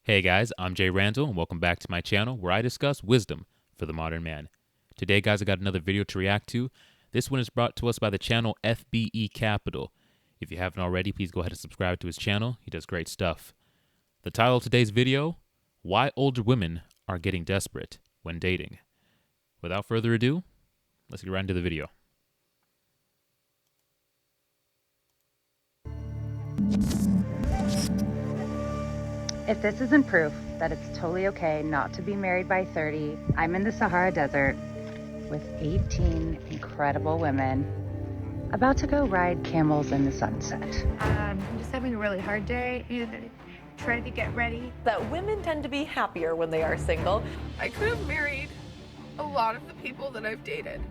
Hey guys, I'm Jay Randall, and welcome back to my channel where I discuss wisdom for the modern man. Today, guys, I got another video to react to. This one is brought to us by the channel FBE Capital. If you haven't already, please go ahead and subscribe to his channel. He does great stuff. The title of today's video, Why Older Women Are Getting Desperate When Dating. Without further ado, let's get right into the video. If this isn't proof that it's totally okay not to be married by 30, I'm in the Sahara Desert with 18 incredible women about to go ride camels in the sunset. I'm just having a really hard day and trying to get ready. That women tend to be happier when they are single. I could have married a lot of the people that I've dated.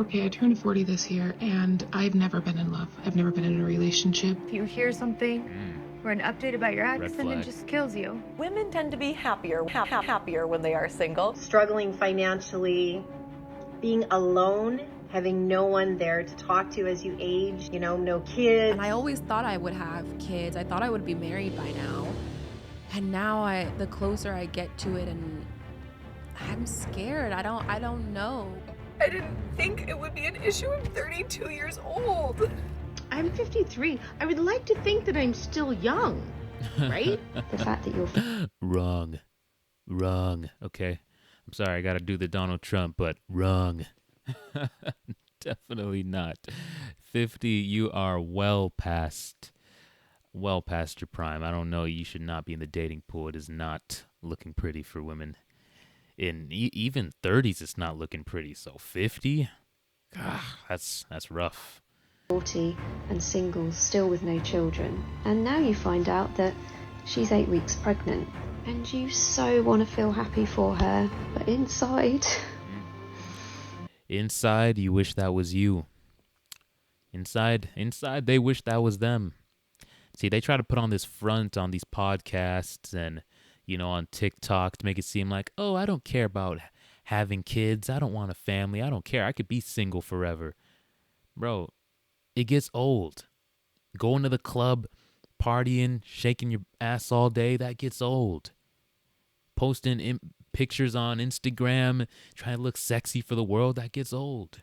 Okay, I turned 40 this year and I've never been in love. I've never been in a relationship. If you hear something or an update about your ex, and it just kills you. Women tend to be happier when they are single. Struggling financially, being alone, having no one there to talk to as you age, no kids. And I always thought I would have kids. I thought I would be married by now. And now the closer I get to it, and I'm scared. I don't know. I didn't think it would be an issue. I'm 32 years old. I'm 53. I would like to think that I'm still young, right? The fact that you're Wrong. Okay. I'm sorry, I gotta do the Donald Trump, but wrong. Definitely not. 50, you are well past your prime. I don't know, you should not be in the dating pool. It is not looking pretty for women. In even 30s, it's not looking pretty. So 50? That's rough. 40 and single, still with no children, and now you find out that she's 8 weeks pregnant, and you so want to feel happy for her, but inside you wish that was you. Inside they wish that was them. See, they try to put on this front on these podcasts and on TikTok to make it seem like, oh, I don't care about having kids, I don't want a family, I don't care, I could be single forever. Bro, it gets old. Going to the club, partying, shaking your ass all day, that gets old. Posting pictures on Instagram, trying to look sexy for the world, that gets old.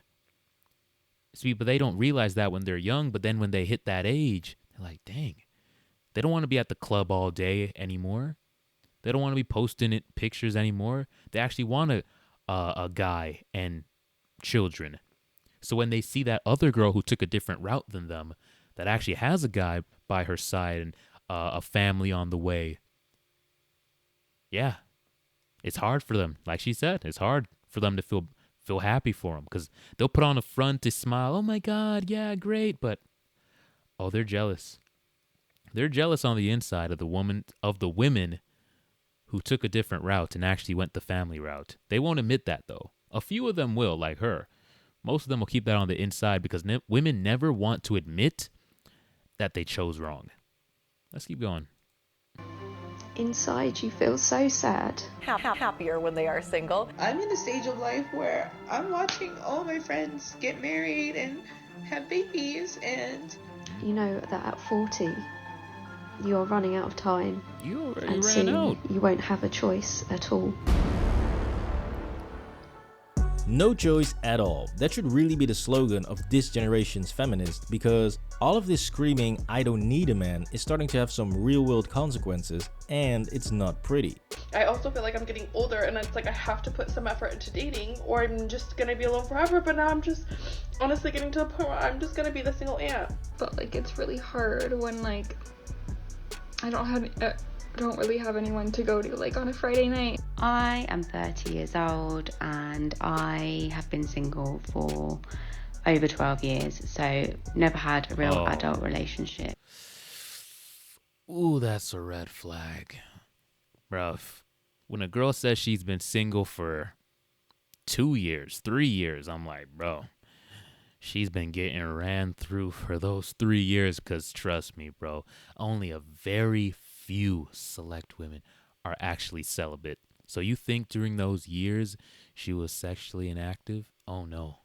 See, but they don't realize that when they're young, but then when they hit that age, they're like, dang, they don't want to be at the club all day anymore. They don't want to be posting pictures anymore. They actually want a guy and children. So when they see that other girl who took a different route than them, that actually has a guy by her side and a family on the way, yeah, it's hard for them. Like she said, it's hard for them to feel happy for them, because they'll put on a front to smile. Oh my God, yeah, great, but oh, they're jealous. They're jealous on the inside of the women who took a different route and actually went the family route. They won't admit that though. A few of them will, like her. Most of them will keep that on the inside because women never want to admit that they chose wrong. Let's keep going. inside you feel so sad. Happier when they are single. I'm in a stage of life where I'm watching all my friends get married and have babies, and you know that at 40 you're running out of time, you and ran out. You won't have a choice at all. No choice at all. That should really be the slogan of this generation's feminists, because all of this screaming "I don't need a man" is starting to have some real world consequences, and it's not pretty. I also feel like I'm getting older, and it's like I have to put some effort into dating or I'm just gonna be alone forever. But now I'm just honestly getting to the point where I'm just gonna be the single aunt. But like it's really hard when like I don't really have anyone to go to like on a Friday night. I am 30 years old and I have been single for over 12 years, so never had a real adult relationship. Ooh, that's a red flag. Bruh, when a girl says she's been single for 2 years, 3 years, I'm like, bro, she's been getting ran through for those 3 years, because trust me, bro, only a very few select women are actually celibate. So you think during those years she was sexually inactive? Oh no.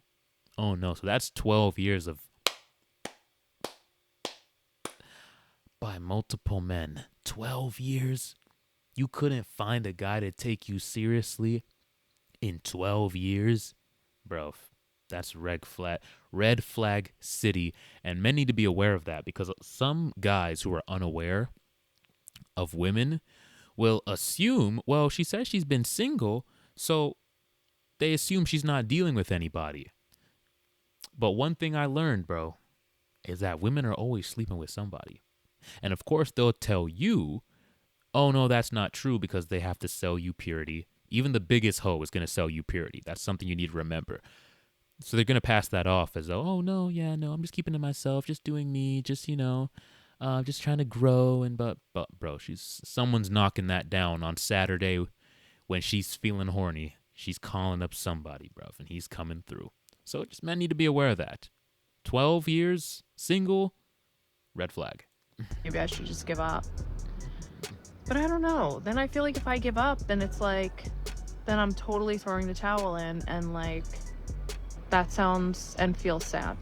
Oh no. So that's 12 years of by multiple men. 12 years? You couldn't find a guy to take you seriously in 12 years? Bro, that's red flag city. And men need to be aware of that, because some guys who are unaware of women will assume, well, she says she's been single, so they assume she's not dealing with anybody. But one thing I learned, bro, is that women are always sleeping with somebody. And of course, they'll tell you, oh, no, that's not true, because they have to sell you purity. Even the biggest hoe is going to sell you purity. That's something you need to remember. So they're going to pass that off as though, oh, no, yeah, no, I'm just keeping to myself, just doing me, just, just trying to grow. But bro, someone's knocking that down on Saturday when she's feeling horny. She's calling up somebody, bro, and he's coming through. So just men need to be aware of that. 12 years, single, red flag. Maybe I should just give up. But I don't know. Then I feel like if I give up, then it's like, then I'm totally throwing the towel in, and like, that sounds and feels sad.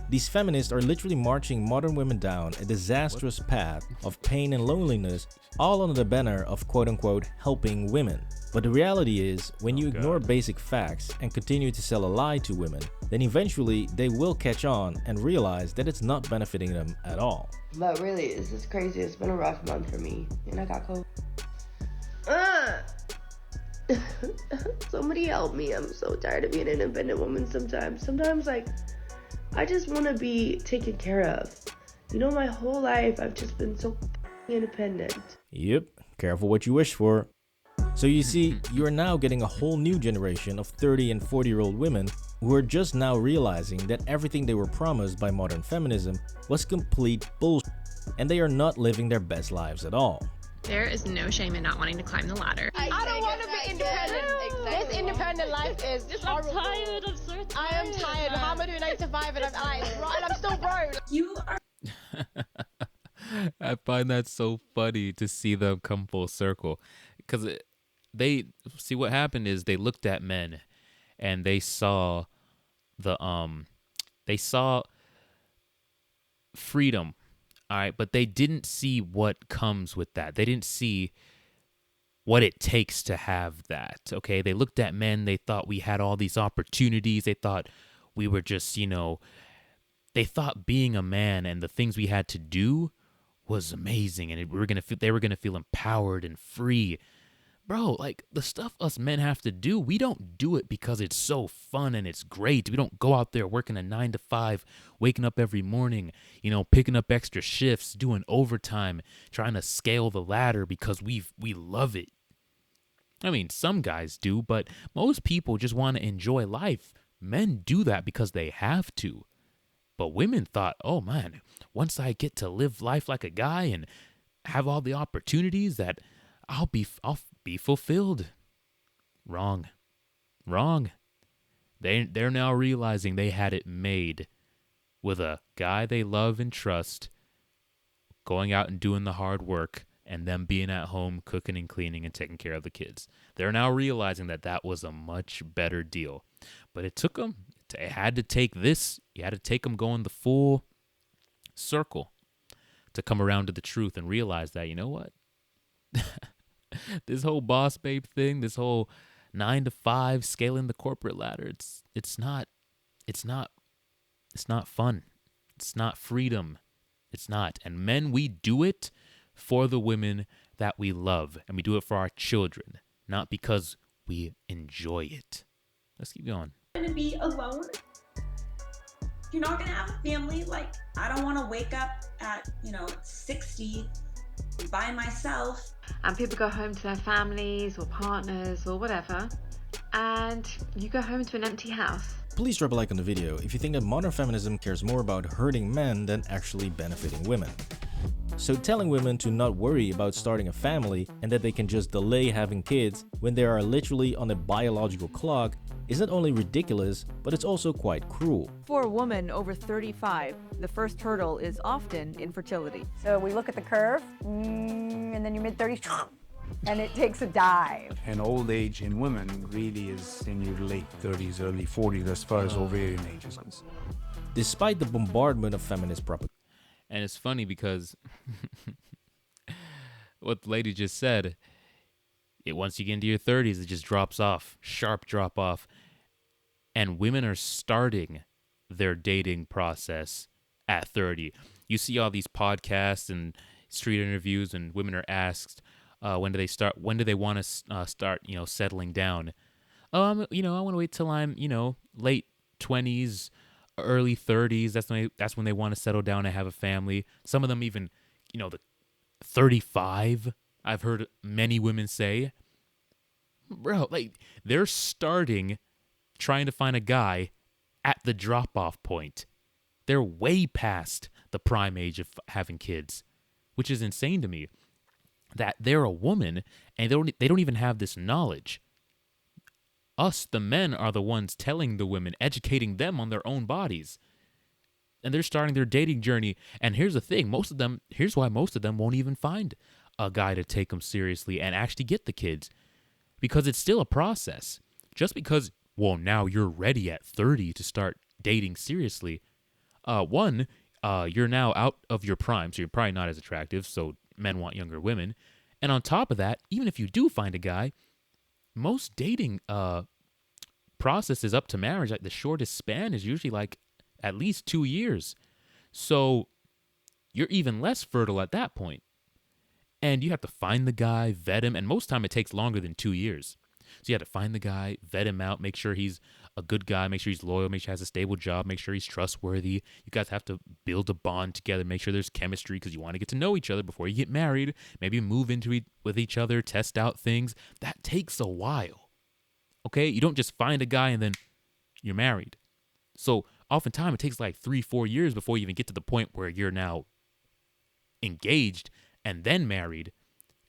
These feminists are literally marching modern women down a disastrous path of pain and loneliness, all under the banner of quote-unquote helping women. But the reality is, when you ignore basic facts and continue to sell a lie to women, then eventually they will catch on and realize that it's not benefiting them at all. But really, this is crazy. It's been a rough month for me, and I got COVID. Somebody help me. I'm so tired of being an independent woman sometimes. Sometimes, like, I just want to be taken care of. You know, my whole life, I've just been so independent. Yep, careful what you wish for. So you see, you are now getting a whole new generation of 30 and 40-year-old women who are just now realizing that everything they were promised by modern feminism was complete bullshit, and they are not living their best lives at all. There is no shame in not wanting to climb the ladder. I don't want to be independent. Exactly. This independent life is horrible. I'm tired. I'm so tired. I am tired. How am I doing 9 to 5 and I'm still broke? You are. I find that so funny to see them come full circle, because they see what happened is they looked at men and they saw freedom, all right, but they didn't see what comes with that. They didn't see what it takes to have that. Okay, they looked at men, they thought we had all these opportunities, they thought we were just, they thought being a man and the things we had to do was amazing, and they were gonna feel empowered and free. Bro, like, the stuff us men have to do, we don't do it because it's so fun and it's great. We don't go out there working a 9 to 5, waking up every morning, picking up extra shifts, doing overtime, trying to scale the ladder because we love it. I mean, some guys do, but most people just want to enjoy life. Men do that because they have to. But women thought, oh man, once I get to live life like a guy and have all the opportunities, that I'll be fulfilled. Wrong. They're now realizing they had it made with a guy they love and trust, going out and doing the hard work, and them being at home cooking and cleaning and taking care of the kids. They're now realizing that was a much better deal. But it took them. It had to take this. You had to take them going the full circle to come around to the truth and realize that, you know what? This whole boss babe thing, this whole 9 to 5 scaling the corporate ladder, it's not fun. It's not freedom. It's not. And men, we do it for the women that we love, and we do it for our children, not because we enjoy it. Let's keep going. Going to be alone. You're not going to have a family. Like, I don't want to wake up at 60 by myself. And people go home to their families or partners or whatever, and you go home to an empty house. Please drop a like on the video if you think that modern feminism cares more about hurting men than actually benefiting women. So telling women to not worry about starting a family and that they can just delay having kids when they are literally on a biological clock is not only ridiculous, but it's also quite cruel. For a woman over 35, the first hurdle is often infertility. So we look at the curve, and then your mid-30s, and it takes a dive. And old age in women really is in your late 30s, early 40s as far as ovarian age is concerned. Despite the bombardment of feminist propaganda. And it's funny because what the lady just said, Once you get into your 30s, it just drops off, sharp drop off. And women are starting their dating process at 30. You see all these podcasts and street interviews, and women are asked, when do they start? When do they want to start? Settling down. I want to wait till I'm, late 20s, early 30s. That's when they want to settle down and have a family. Some of them even, the 35. I've heard many women say, bro, like they're starting trying to find a guy at the drop-off point. They're way past the prime age of having kids, which is insane to me. That they're a woman and they don't even have this knowledge. Us, the men, are the ones telling the women, educating them on their own bodies. And they're starting their dating journey. And here's the thing, here's why most of them won't even find a guy to take them seriously and actually get the kids. Because it's still a process. Just because, well, now you're ready at 30 to start dating seriously. You're now out of your prime, so you're probably not as attractive, so men want younger women. And on top of that, even if you do find a guy, most dating processes up to marriage, like the shortest span is usually like at least 2 years. So you're even less fertile at that point. And you have to find the guy, vet him, and most time it takes longer than 2 years. So you have to find the guy, vet him out, make sure he's a good guy, make sure he's loyal, make sure he has a stable job, make sure he's trustworthy. You guys have to build a bond together, make sure there's chemistry because you want to get to know each other before you get married. Maybe move with each other, test out things. That takes a while. Okay? You don't just find a guy and then you're married. So oftentimes it takes like 3-4 years before you even get to the point where you're now engaged and then married.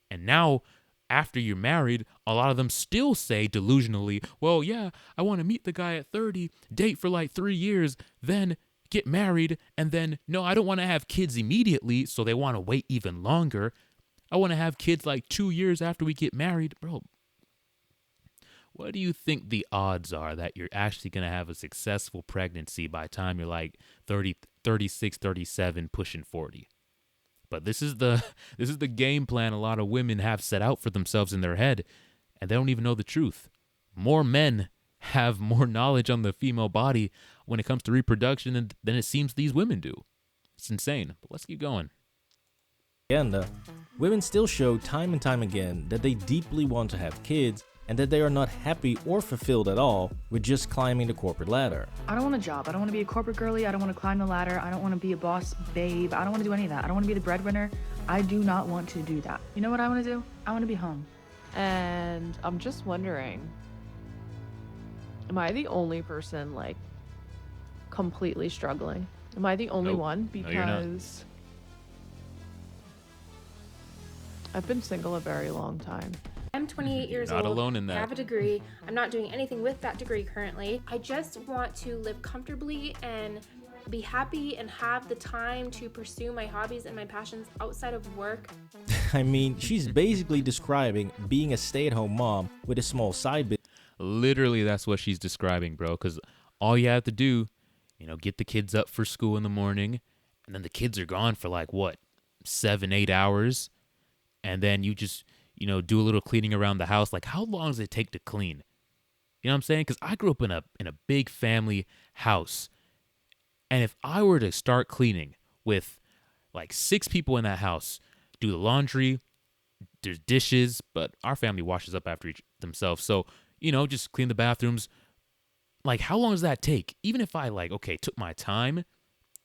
And now, after you're married, a lot of them still say delusionally, well, yeah, I want to meet the guy at 30, date for like 3 years, then get married, and then, no, I don't want to have kids immediately, so they want to wait even longer. I want to have kids like 2 years after we get married. Bro, what do you think the odds are that you're actually going to have a successful pregnancy by the time you're like 30, 36, 37, pushing 40? But this is the game plan a lot of women have set out for themselves in their head, and they don't even know the truth. More men have more knowledge on the female body when it comes to reproduction than it seems these women do. It's insane. But let's keep going. And women still show time and time again that they deeply want to have kids and that they are not happy or fulfilled at all with just climbing the corporate ladder. I don't want a job. I don't want to be a corporate girly. I don't want to climb the ladder. I don't want to be a boss babe. I don't want to do any of that. I don't want to be the breadwinner. I do not want to do that. You know what I want to do? I want to be home. And I'm just wondering, am I the only person like completely struggling? Am I the only one? Because I've been single a very long time. I'm 28 years old. Not alone in that. I have a degree. I'm not doing anything with that degree currently. I just want to live comfortably and be happy and have the time to pursue my hobbies and my passions outside of work. I mean, she's basically describing being a stay-at-home mom with a small side business. Literally, that's what she's describing, bro, because all you have to do, get the kids up for school in the morning, and then the kids are gone for 7-8 hours, and then you just do a little cleaning around the house. Like, how long does it take to clean? You know what I'm saying? Because I grew up in a big family house. And if I were to start cleaning with 6 people in that house, do the laundry, there's dishes, but our family washes up after themselves. So, just clean the bathrooms. How long does that take? Even if I took my time,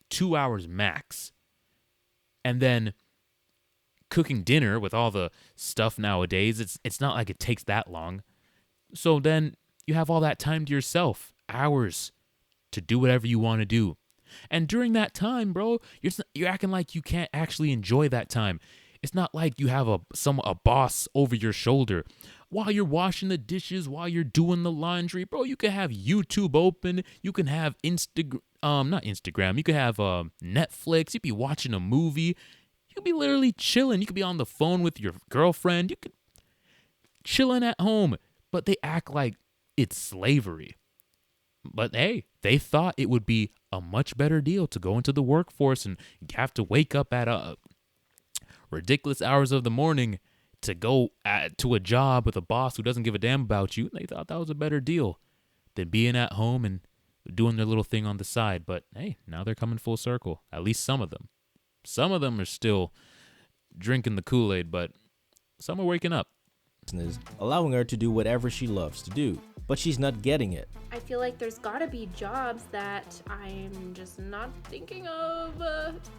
2 hours max. And then cooking dinner with all the stuff nowadays, it's not like it takes that long. So then you have all that time to yourself, hours to do whatever you want to do. And during that time, bro, you're acting like you can't actually enjoy that time. It's not like you have a boss over your shoulder. While you're washing the dishes, while you're doing the laundry, bro, you can have YouTube open. You can have not Instagram. You can have Netflix. You could be watching a movie. You could be literally chilling. You could be on the phone with your girlfriend. You could chilling at home. But they act like it's slavery. But hey, they thought it would be a much better deal to go into the workforce and have to wake up at ridiculous hours of the morning to go to a job with a boss who doesn't give a damn about you. They thought that was a better deal than being at home and doing their little thing on the side. But hey, now they're coming full circle. At least some of them. Some of them are still drinking the Kool-Aid, but some are waking up. Allowing her to do whatever she loves to do, but she's not getting it. I feel like there's gotta be jobs that I'm just not thinking of.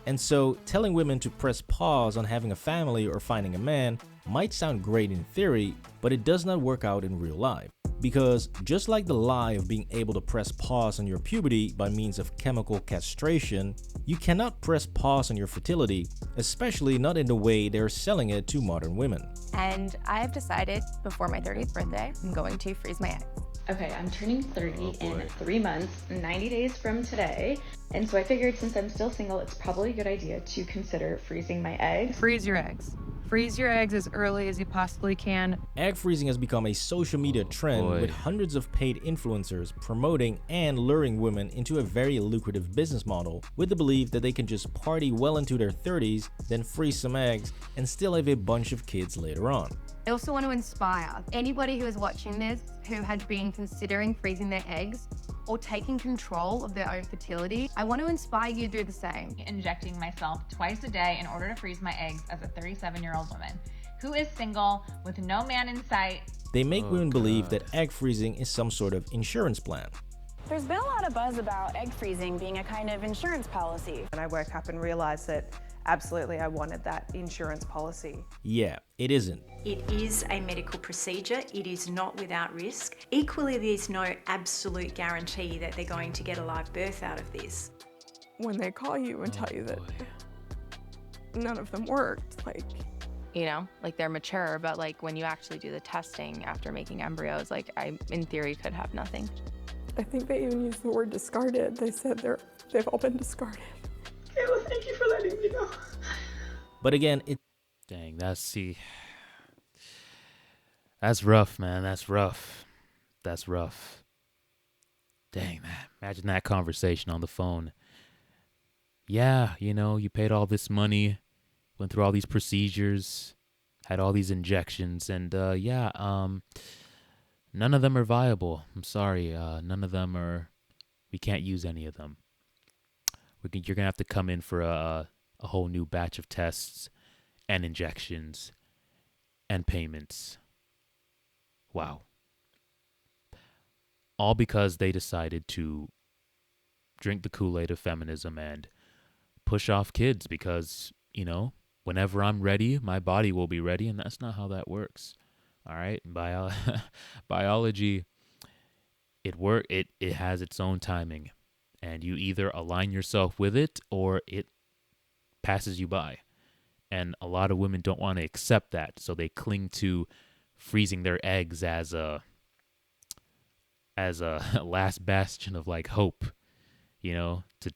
And so, telling women to press pause on having a family or finding a man might sound great in theory, but it does not work out in real life. Because just like the lie of being able to press pause on your puberty by means of chemical castration, you cannot press pause on your fertility, especially not in the way they're selling it to modern women. And I've decided before my 30th birthday, I'm going to freeze my eggs. Okay, I'm turning 30 in 3 months, 90 days from today. And so I figured since I'm still single, it's probably a good idea to consider freezing my eggs. Freeze your eggs. Freeze your eggs as early as you possibly can. Egg freezing has become a social media trend with hundreds of paid influencers promoting and luring women into a very lucrative business model with the belief that they can just party well into their 30s, then freeze some eggs, and still have a bunch of kids later on. I also want to inspire anybody who is watching this who had been considering freezing their eggs or taking control of their own fertility. I want to inspire you to do the same. Injecting myself twice a day in order to freeze my eggs as a 37-year-old woman who is single with no man in sight. They make women believe that egg freezing is some sort of insurance plan. There's been a lot of buzz about egg freezing being a kind of insurance policy. And I woke up and realized that absolutely I wanted that insurance policy. Yeah, it isn't. It is a medical procedure. It is not without risk. Equally, there's no absolute guarantee that they're going to get a live birth out of this. When they call you and tell you that none of them worked, like, you know, like they're mature, but like when you actually do the testing after making embryos, like I, in theory, could have nothing. I think they even used the word discarded. They said they've all been discarded. Kayla, thank you for letting me know. But again, Dang, that's rough, man. That's rough. That's rough. Dang, man. Imagine that conversation on the phone. Yeah, you know, you paid all this money, went through all these procedures, had all these injections, and none of them are viable. I'm sorry, none of them are. We can't use any of them. You're gonna have to come in for a whole new batch of tests and injections and payments. Wow. All because they decided to drink the Kool-Aid of feminism and push off kids because, you know, whenever I'm ready, my body will be ready, and that's not how that works. All right? Biology, it has its own timing, and you either align yourself with it or it passes you by. And a lot of women don't want to accept that, so they cling to freezing their eggs as a last bastion of like hope, you know, to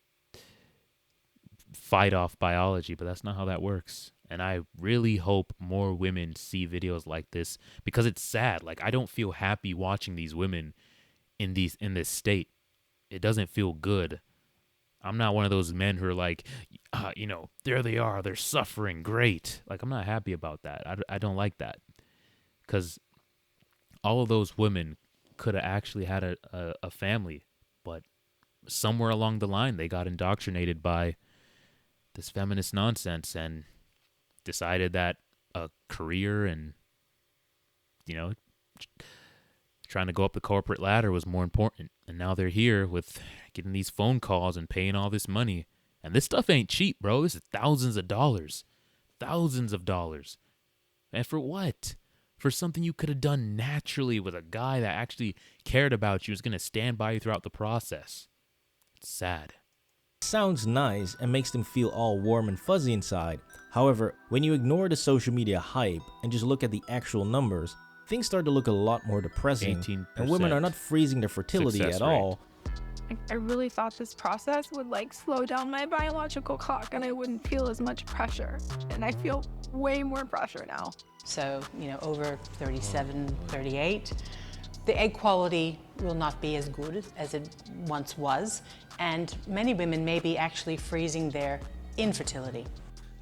fight off biology, but that's not how that works. And I really hope more women see videos like this because it's sad. Like, I don't feel happy watching these women in this state. It doesn't feel good. I'm not one of those men who are like, you know, there they are, they're suffering, great. Like, I'm not happy about that. I don't like that. Because all of those women could have actually had a family, but somewhere along the line, they got indoctrinated by this feminist nonsense and decided that a career and, you know, trying to go up the corporate ladder was more important. And now they're here with getting these phone calls and paying all this money. And this stuff ain't cheap, bro. This is thousands of dollars. Thousands of dollars. And for what? For something you could have done naturally with a guy that actually cared about you, was going to stand by you throughout the process. It's sad. Sounds nice and makes them feel all warm and fuzzy inside. However, when you ignore the social media hype and just look at the actual numbers, things start to look a lot more depressing, and women are not freezing their fertility at all. I really thought this process would like slow down my biological clock and I wouldn't feel as much pressure. And I feel way more pressure now. So, you know, over 37, 38, the egg quality will not be as good as it once was. And many women may be actually freezing their infertility.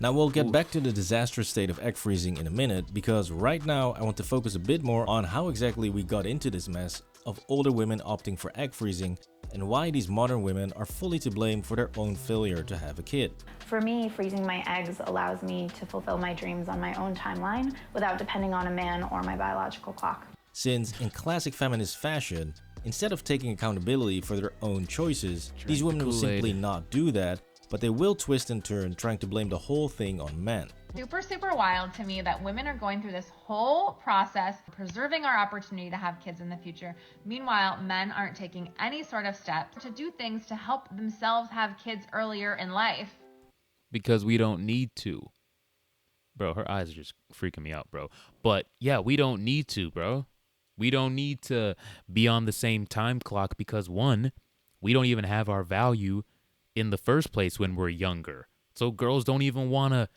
Now we'll get back to the disastrous state of egg freezing in a minute, because right now I want to focus a bit more on how exactly we got into this mess of older women opting for egg freezing and why these modern women are fully to blame for their own failure to have a kid. For me, freezing my eggs allows me to fulfill my dreams on my own timeline without depending on a man or my biological clock. Since, in classic feminist fashion, instead of taking accountability for their own choices, these women will simply not do that, but they will twist and turn, trying to blame the whole thing on men. Super wild to me that women are going through this whole process, preserving our opportunity to have kids in the future. Meanwhile, men aren't taking any sort of steps to do things to help themselves have kids earlier in life. Because we don't need to. Bro, her eyes are just freaking me out, bro. But yeah, we don't need to, bro. We don't need to be on the same time clock because, one, we don't even have our value in the first place when we're younger. So girls don't even want to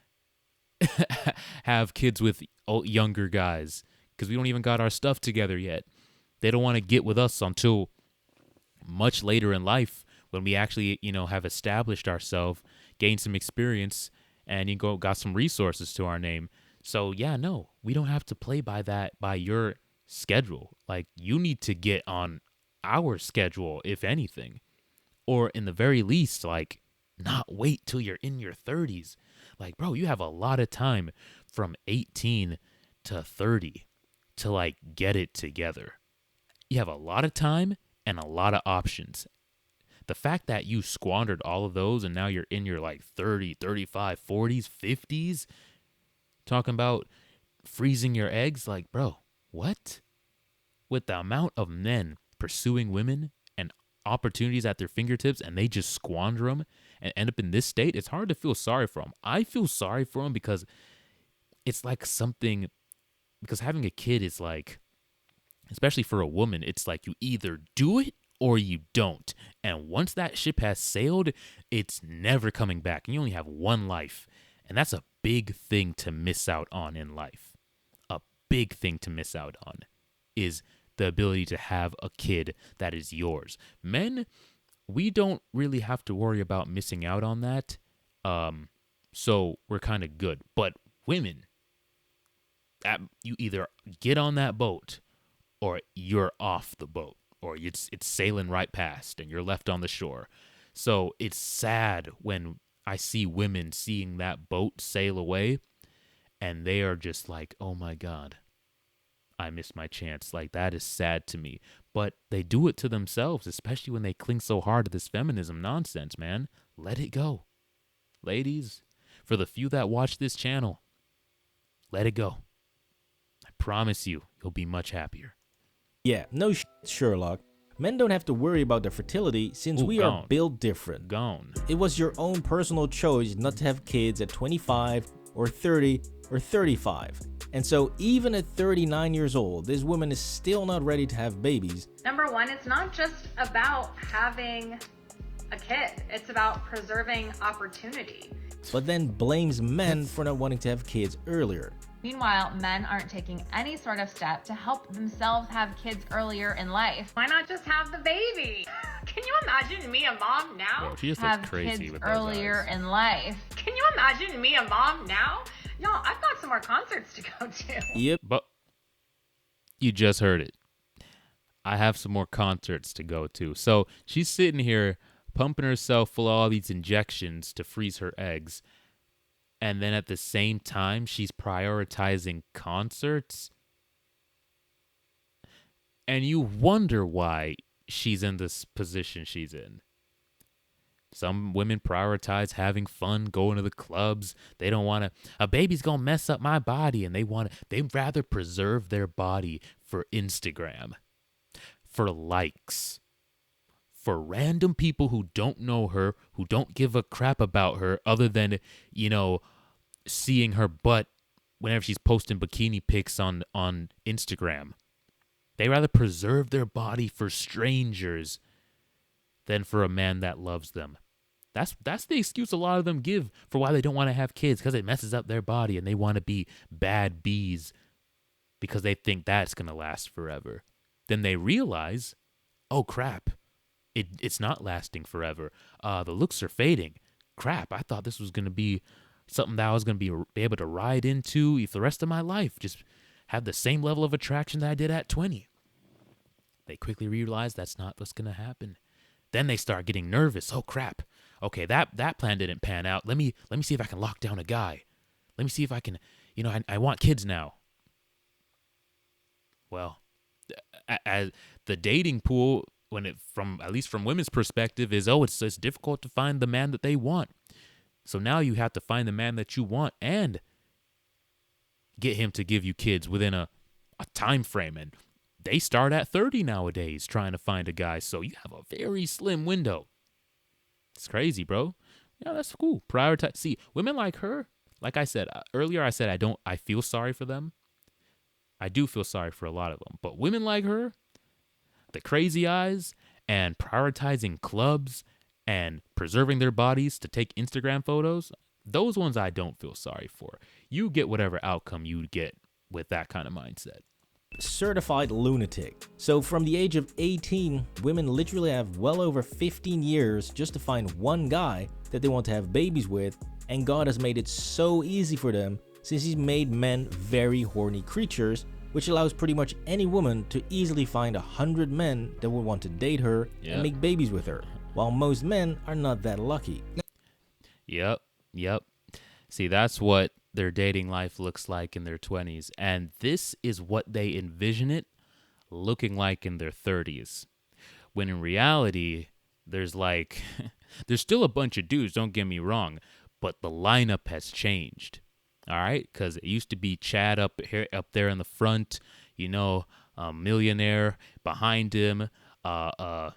have kids with younger guys because we don't even got our stuff together yet. They don't want to get with us until much later in life when we actually, have established ourselves, gained some experience, and got some resources to our name. So yeah, no, we don't have to play by your schedule. Like, you need to get on our schedule, if anything. Or in the very least, like, not wait till you're in your 30s. Like, bro, you have a lot of time from 18 to 30 to, like, get it together. You have a lot of time and a lot of options. The fact that you squandered all of those and now you're in your, like, 30, 35, 40s, 50s, talking about freezing your eggs, like, bro, what? With the amount of men pursuing women and opportunities at their fingertips and they just squander them and end up in this state, it's hard to feel sorry for them. I feel sorry for them because it's like something, because having a kid is like, especially for a woman, it's like you either do it or you don't. And once that ship has sailed, it's never coming back. And you only have one life. And that's a big thing to miss out on in life. A big thing to miss out on is the ability to have a kid that is yours. Men, we don't really have to worry about missing out on that. So we're kind of good. But women, you either get on that boat or you're off the boat, or it's sailing right past and you're left on the shore. So it's sad when I see women seeing that boat sail away and they are just like, oh my God, I missed my chance. Like, that is sad to me. But they do it to themselves, especially when they cling so hard to this feminism nonsense, man. Let it go. Ladies, for the few that watch this channel, let it go. I promise you'll be much happier. Yeah, no shit, Sherlock. Men don't have to worry about their fertility since we are built different. Gone. It was your own personal choice not to have kids at 25 or 30 or 35. And so even at 39 years old, this woman is still not ready to have babies. Number one, it's not just about having a kid. It's about preserving opportunity. But then blames men for not wanting to have kids earlier. Meanwhile, men aren't taking any sort of step to help themselves have kids earlier in life. Why not just have the baby? Can you imagine me, a mom now? Bro, she just have looks crazy kids with those earlier eyes. in life. Can you imagine me, a mom now? Y'all, I've got some more concerts to go to. Yep. But you just heard it. I have some more concerts to go to. So she's sitting here pumping herself full of all these injections to freeze her eggs. And then at the same time, she's prioritizing concerts. And you wonder why she's in this position she's in. Some women prioritize having fun, going to the clubs. They don't want to, a baby's going to mess up my body. And they'd rather preserve their body for Instagram, for likes, for random people who don't know her, who don't give a crap about her other than, seeing her butt whenever she's posting bikini pics on Instagram. They rather preserve their body for strangers than for a man that loves them. That's the excuse a lot of them give for why they don't want to have kids, because it messes up their body and they want to be bad bees because they think that's going to last forever. Then they realize, oh crap, it's not lasting forever. The looks are fading. Crap, I thought this was going to be something that I was going to be able to ride into for the rest of my life, just have the same level of attraction that I did at 20. They quickly realize that's not what's going to happen. Then they start getting nervous. Oh crap. Okay, that plan didn't pan out. Let me see if I can lock down a guy. Let me see if I can, I want kids now. Well, as the dating pool, at least from women's perspective, is it's difficult to find the man that they want. So now you have to find the man that you want and get him to give you kids within a time frame. And they start at 30 nowadays trying to find a guy. So you have a very slim window. It's crazy, bro. Yeah, that's cool. Prioritize. See, women like her, like I said earlier, I feel sorry for them. I do feel sorry for a lot of them. But women like her, the crazy eyes and prioritizing clubs and preserving their bodies to take Instagram photos, those ones I don't feel sorry for. You get whatever outcome you get with that kind of mindset. Certified lunatic. So from the age of 18, women literally have well over 15 years just to find one guy that they want to have babies with, and God has made it so easy for them since he's made men very horny creatures, which allows pretty much any woman to easily find 100 men that would want to date her and make babies with her, while most men are not that lucky. Yep. See, that's what their dating life looks like in their 20s, and this is what they envision it looking like in their 30s. When in reality, there's still a bunch of dudes, don't get me wrong, but the lineup has changed. All right, because it used to be Chad up there in the front, a millionaire behind him, I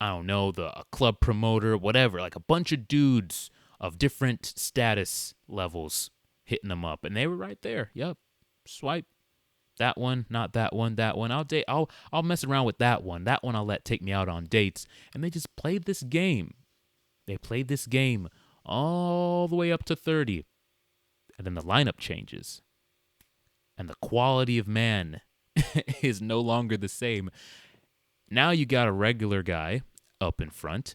don't know, the club promoter, whatever, like a bunch of dudes of different status levels hitting them up, and they were right there. Yep, swipe that one, not that one, that one. I'll mess around with that one. That one I'll let take me out on dates. And they just played this game. They played this game all the way up to 30. And then the lineup changes. And the quality of man is no longer the same. Now you got a regular guy up in front.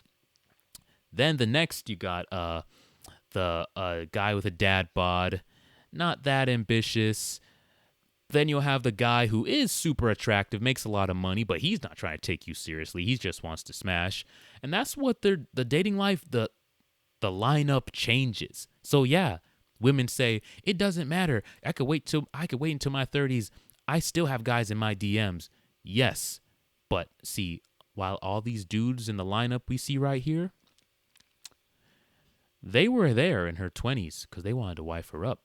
Then the next you got the guy with a dad bod, not that ambitious. Then you'll have the guy who is super attractive, makes a lot of money, but he's not trying to take you seriously. He just wants to smash. And that's what the dating life, the lineup changes. So yeah, women say, it doesn't matter. I could wait until my 30s. I still have guys in my DMs. Yes. But see, while all these dudes in the lineup we see right here, they were there in her 20s because they wanted to wife her up.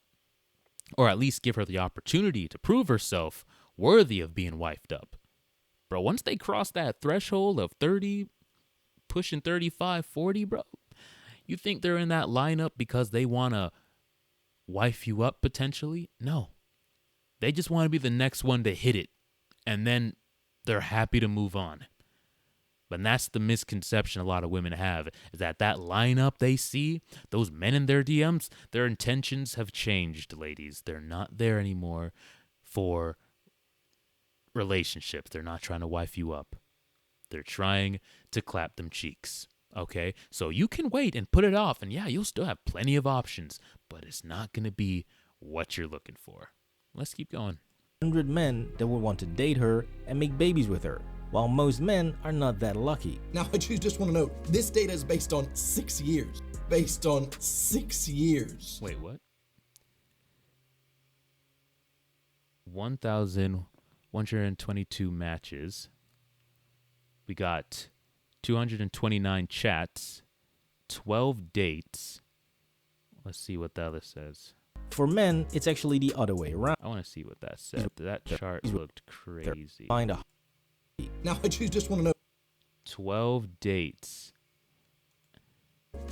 Or at least give her the opportunity to prove herself worthy of being wifed up. Bro, once they cross that threshold of 30, pushing 35, 40, bro, you think they're in that lineup because they want to wife you up potentially? No. They just want to be the next one to hit it. And then they're happy to move on. But that's the misconception a lot of women have, is that lineup they see, those men in their DMs, their intentions have changed, ladies. They're not there anymore for relationships. They're not trying to wife you up. They're trying to clap them cheeks, okay? So you can wait and put it off, and yeah, you'll still have plenty of options, but it's not going to be what you're looking for. Let's keep going. 100 men that would want to date her and make babies with her, while most men are not that lucky. Now, I just want to note, this data is based on 6 years. Based on 6 years. Wait, what? 1,122 matches. We got 229 chats, 12 dates. Let's see what the other says. For men, it's actually the other way around. I want to see what that said. That chart looked crazy. Now, I just want to know. 12 dates.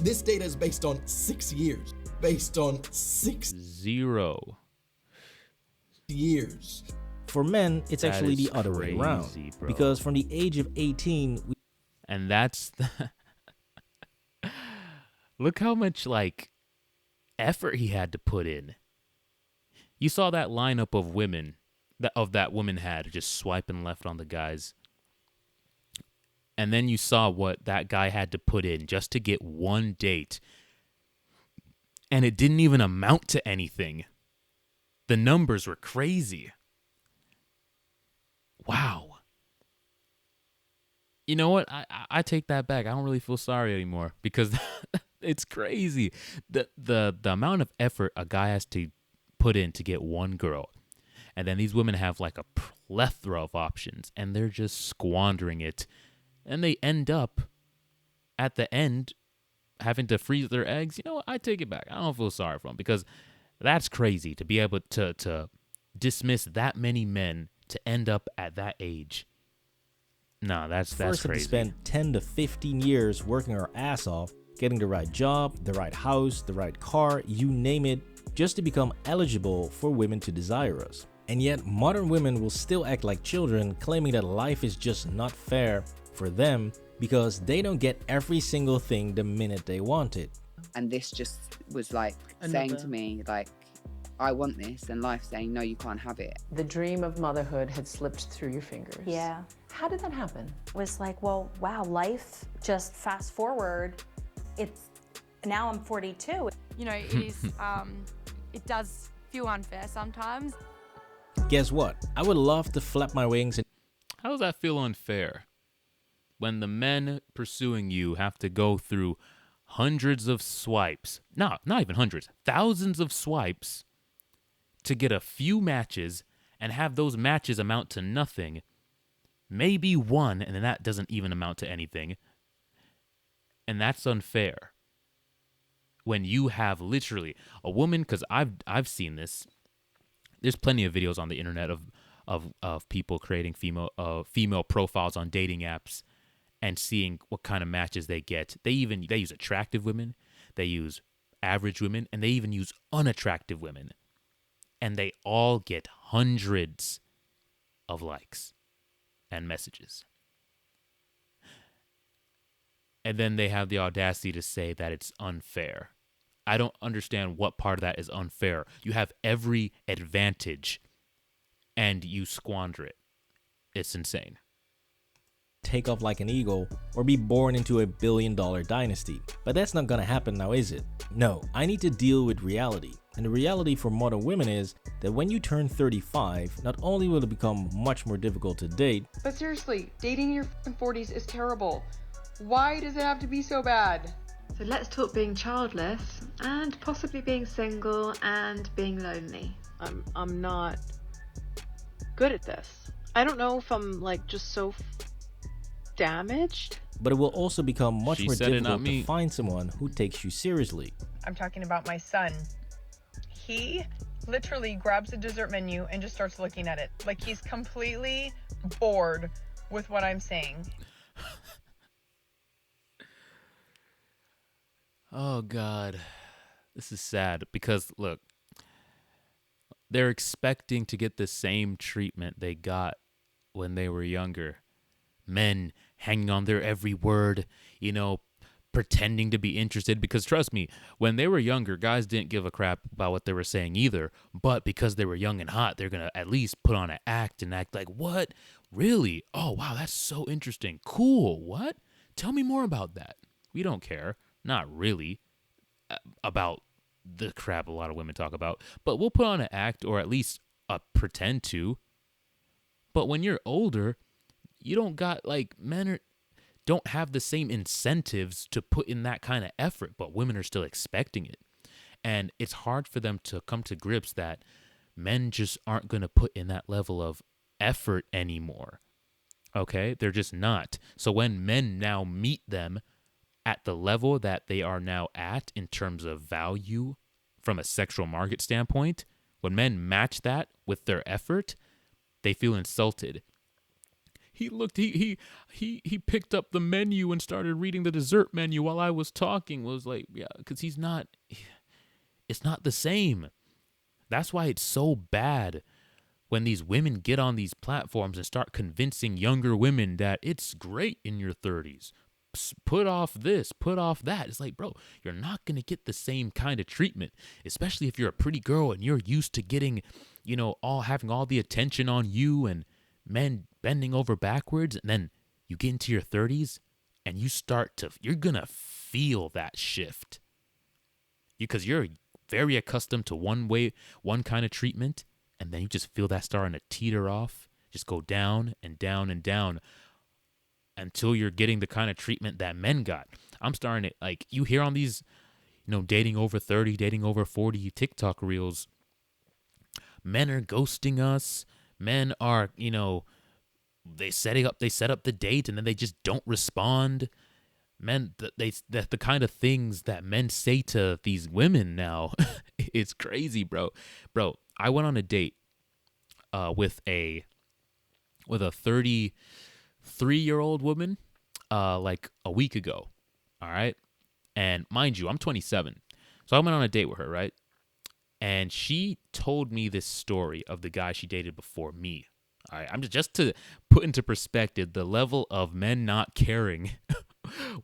This data is based on 6 years. Based on 0 years. For men, it's actually the other way around. Bro. Because from the age of 18... And that's... Look how much, effort he had to put in. You saw that lineup of women... that woman had just swiping left on the guys. And then you saw what that guy had to put in just to get one date. And it didn't even amount to anything. The numbers were crazy. Wow. You know what? I take that back. I don't really feel sorry anymore because it's crazy. The amount of effort a guy has to put in to get one girl. And then these women have like a plethora of options and they're just squandering it. And they end up at the end having to freeze their eggs. You know what? I take it back. I don't feel sorry for them because that's crazy to be able to dismiss that many men to end up at that age. No, that's First, crazy. we spend 10 to 15 years working our ass off, getting the right job, the right house, the right car, you name it, just to become eligible for women to desire us. And yet, modern women will still act like children, claiming that life is just not fair for them because they don't get every single thing the minute they want it. And this just was like saying to me, like, I want this, and life saying, no, you can't have it. The dream of motherhood had slipped through your fingers. Yeah. How did that happen? It was like, well, wow, life just fast forward. It's now I'm 42. You know, it is, it does feel unfair sometimes. Guess what? I would love to flap my wings and... How does that feel unfair? When the men pursuing you have to go through hundreds of swipes, not even hundreds, thousands of swipes to get a few matches and have those matches amount to nothing, maybe one, and then that doesn't even amount to anything. And that's unfair. When you have literally a woman, because I've seen this. There's plenty of videos on the internet of people creating female profiles on dating apps and seeing what kind of matches they get. They use attractive women, they use average women, and they even use unattractive women. And they all get hundreds of likes and messages. And then they have the audacity to say that it's unfair. I don't understand what part of that is unfair. You have every advantage and you squander it. It's insane. Take off like an eagle or be born into a billion-dollar dynasty. But that's not gonna happen now, is it? No, I need to deal with reality. And the reality for modern women is that when you turn 35, not only will it become much more difficult to date, but seriously, dating in your 40s is terrible. Why does it have to be so bad? So let's talk being childless and possibly being single and being lonely. I'm not good at this. I don't know if I'm like just so damaged. but it will also become much more difficult to me. find someone who takes you seriously. I'm talking about my son. He literally grabs a dessert menu and just starts looking at it. Like he's completely bored with what I'm saying. Oh, God. This is sad because, look, they're expecting to get the same treatment they got when they were younger. Men hanging on their every word, you know, pretending to be interested. Because trust me, when they were younger, guys didn't give a crap about what they were saying either. But because they were young and hot, they're going to at least put on an act and act like, what? Really? Oh, wow, that's so interesting. Cool. What? Tell me more about that. We don't care. Not really about the crap a lot of women talk about, but we'll put on an act or at least pretend to. But when you're older, you don't got like don't have the same incentives to put in that kind of effort, but women are still expecting it. And it's hard for them to come to grips that men just aren't going to put in that level of effort anymore. Okay? They're just not. So when men now meet them at the level that they are now at in terms of value from a sexual market standpoint, when men match that with their effort, they feel insulted. He picked up the menu and started reading the dessert menu while I was talking. Was like, yeah, because it's not the same. That's why it's so bad when these women get on these platforms and start convincing younger women that it's great in your 30s. Put off this, put off that. It's like, bro, you're not going to get the same kind of treatment, especially if you're a pretty girl and you're used to getting, you know, having all the attention on you and men bending over backwards. And then you get into your 30s and you're going to feel that shift because you're very accustomed to one kind of treatment, and then you just feel that starting to teeter off, just go down and down and down until you're getting the kind of treatment that men got. I'm starting to, like, you hear on these, dating over 30, dating over 40 TikTok reels, men are ghosting us. Men are, they set up the date and then they just don't respond. Men, the kind of things that men say to these women now, it's crazy, bro. Bro, I went on a date with a 33-year-old woman like a week ago. All right. And mind you, I'm 27. So I went on a date with her, right? And she told me this story of the guy she dated before me. All right. I'm just to put into perspective the level of men not caring.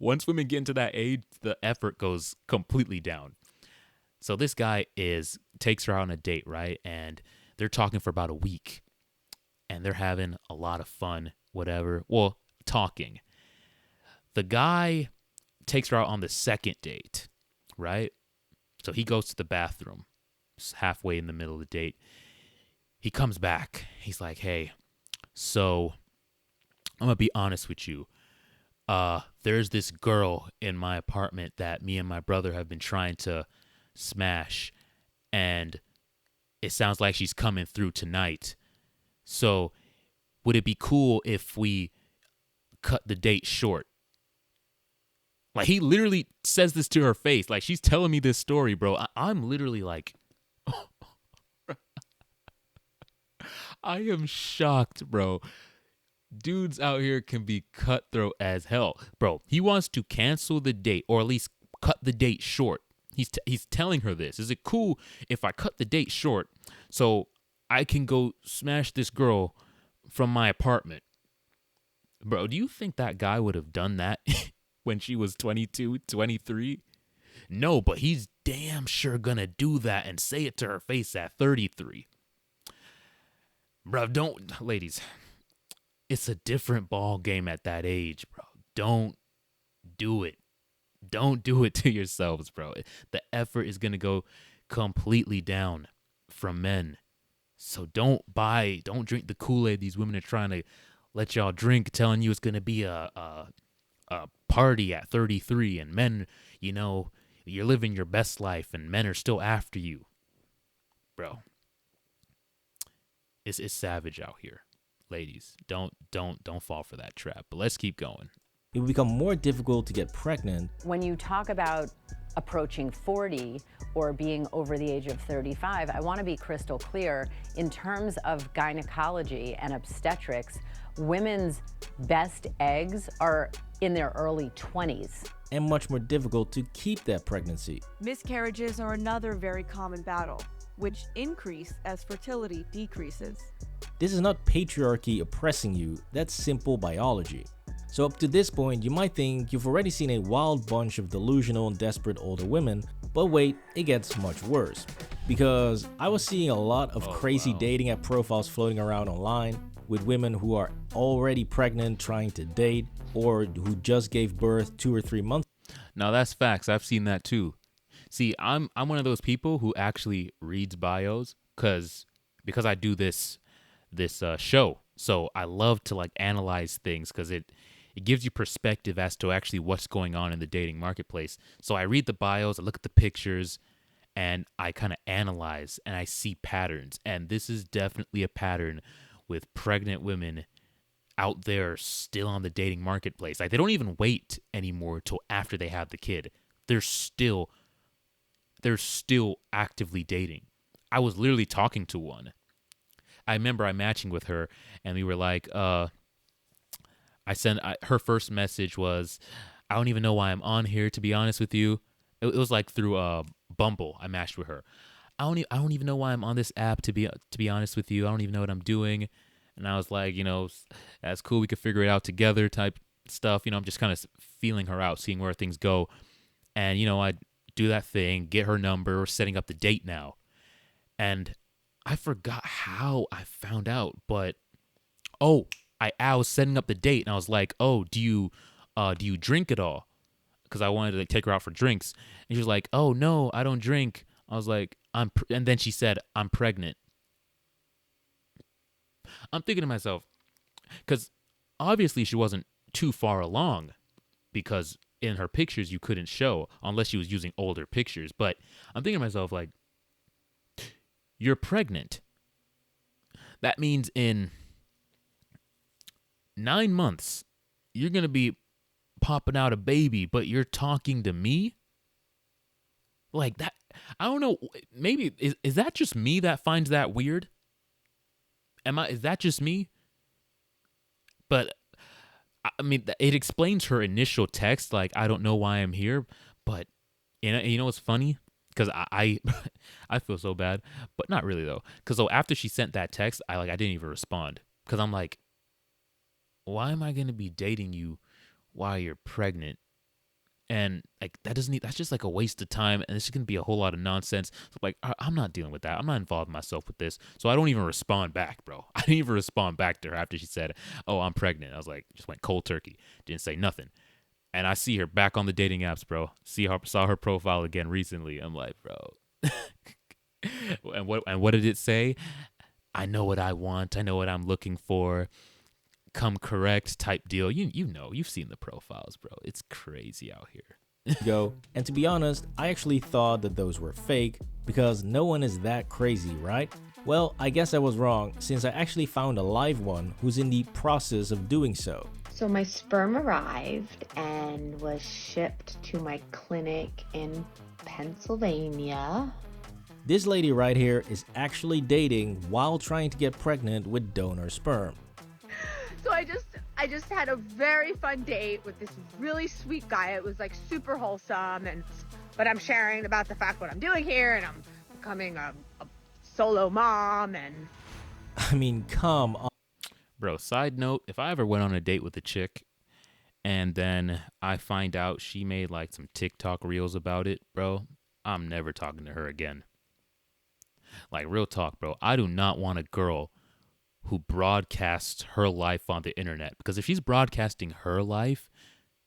Once women get into that age, the effort goes completely down. So this guy takes her out on a date, right? And they're talking for about a week. And they're having a lot of fun, whatever. Well, talking. The guy takes her out on the second date, right? So he goes to the bathroom. It's halfway in the middle of the date. He comes back. He's like, hey, so I'm going to be honest with you. There's this girl in my apartment that me and my brother have been trying to smash, and it sounds like she's coming through tonight. So would it be cool if we cut the date short? Like, he literally says this to her face. Like, she's telling me this story, bro. I'm literally like, I am shocked, bro. Dudes out here can be cutthroat as hell. Bro, he wants to cancel the date, or at least cut the date short. He's telling her this. Is it cool if I cut the date short so I can go smash this girl from my apartment? Bro, do you think that guy would have done that when she was 22, 23? No, but he's damn sure gonna do that and say it to her face at 33. Bro, ladies, it's a different ball game at that age, bro. Don't do it. Don't do it to yourselves, bro. The effort is going to go completely down from men. So don't drink the Kool-Aid these women are trying to let y'all drink, telling you it's going to be a party at 33, and men, you're living your best life and men are still after you. Bro, it's savage out here. Ladies, don't fall for that trap. But let's keep going. It will become more difficult to get pregnant. When you talk about approaching 40 or being over the age of 35, I want to be crystal clear. In terms of gynecology and obstetrics, women's best eggs are in their early 20s. And much more difficult to keep that pregnancy. Miscarriages are another very common battle, which increase as fertility decreases. This is not patriarchy oppressing you, that's simple biology. So up to this point, you might think you've already seen a wild bunch of delusional and desperate older women, but wait, it gets much worse. Because I was seeing a lot of crazy dating app profiles floating around online with women who are already pregnant trying to date, or who just gave birth 2 or 3 months. Now that's facts. I've seen that too. See, I'm one of those people who actually reads bios because I do this show. So I love to like analyze things because it gives you perspective as to actually what's going on in the dating marketplace. So I read the bios, I look at the pictures, and I kind of analyze and I see patterns. And this is definitely a pattern with pregnant women out there still on the dating marketplace. Like, they don't even wait anymore till after they have the kid. They're still actively dating. I was literally talking to one. I remember I'm matching with her, and we were like, her first message was, I don't even know why I'm on here, to be honest with you. It was like through Bumble. I matched with her. I don't even know why I'm on this app, to be honest with you. I don't even know what I'm doing. And I was like, that's cool. We could figure it out together type stuff. I'm just kind of feeling her out, seeing where things go. And, I do that thing, get her number, setting up the date now. And I forgot how I found out, but I was setting up the date, and I was like, do you drink at all? Because I wanted to take her out for drinks. And she was like, oh no, I don't drink. I was like, and then she said, I'm pregnant. I'm thinking to myself, because obviously she wasn't too far along, because in her pictures you couldn't show unless she was using older pictures. But I'm thinking to myself, like, you're pregnant. That means in 9 months, you're going to be popping out a baby, but you're talking to me? Like that, I don't know. Maybe, is that just me that finds that weird? Is that just me? But I mean, it explains her initial text, like, I don't know why I'm here, but you know what's funny? Because I feel so bad, but not really though. Because after she sent that text, I didn't even respond, because I'm like, why am I gonna be dating you while you're pregnant? And like that's just like a waste of time, and it's gonna be a whole lot of nonsense. So like, I'm not dealing with that. I'm not involving myself with this. So I don't even respond back, bro. I didn't even respond back to her after she said, "Oh, I'm pregnant." I was like, just went cold turkey. Didn't say nothing. And I see her back on the dating apps, bro. Saw her profile again recently. I'm like, bro. And what did it say? I know what I want. I know what I'm looking for. Come correct type deal. You know, you've seen the profiles, bro. It's crazy out here. Go. And to be honest, I actually thought that those were fake because no one is that crazy, right? Well, I guess I was wrong, since I actually found a live one who's in the process of doing so. So my sperm arrived and was shipped to my clinic in Pennsylvania. This lady right here is actually dating while trying to get pregnant with donor sperm. So I just had a very fun date with this really sweet guy. It was like super wholesome, but I'm sharing about the fact what I'm doing here, and I'm becoming a solo mom, and I mean, come on. Bro, side note, if I ever went on a date with a chick and then I find out she made like some TikTok reels about it, bro, I'm never talking to her again. Like, real talk, bro. I do not want a girl who broadcasts her life on the internet, because if she's broadcasting her life,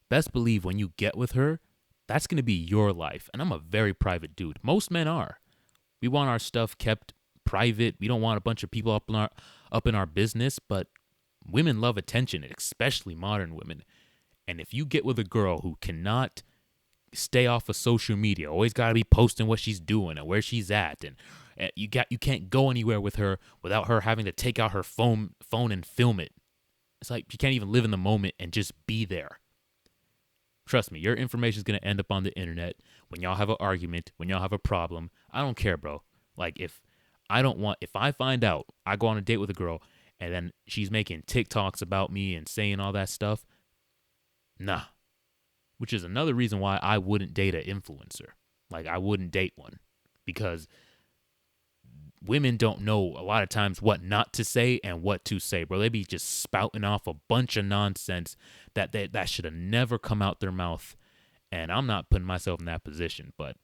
best believe when you get with her, that's going to be your life. And I'm a very private dude. Most men are. We want our stuff kept private. We don't want a bunch of people up in our business, but women love attention, especially modern women. And if you get with a girl who cannot stay off of social media, always got to be posting what she's doing and where she's at, and you can't go anywhere with her without her having to take out her phone and film it. It's like you can't even live in the moment and just be there. Trust me, your information is going to end up on the internet when y'all have an argument, when y'all have a problem. I don't care, bro. Like, if I find out I go on a date with a girl and then she's making TikToks about me and saying all that stuff, nah. Which is another reason why I wouldn't date an influencer. Like, I wouldn't date one, because women don't know a lot of times what not to say and what to say, bro. They be just spouting off a bunch of nonsense that should have never come out their mouth. And I'm not putting myself in that position, but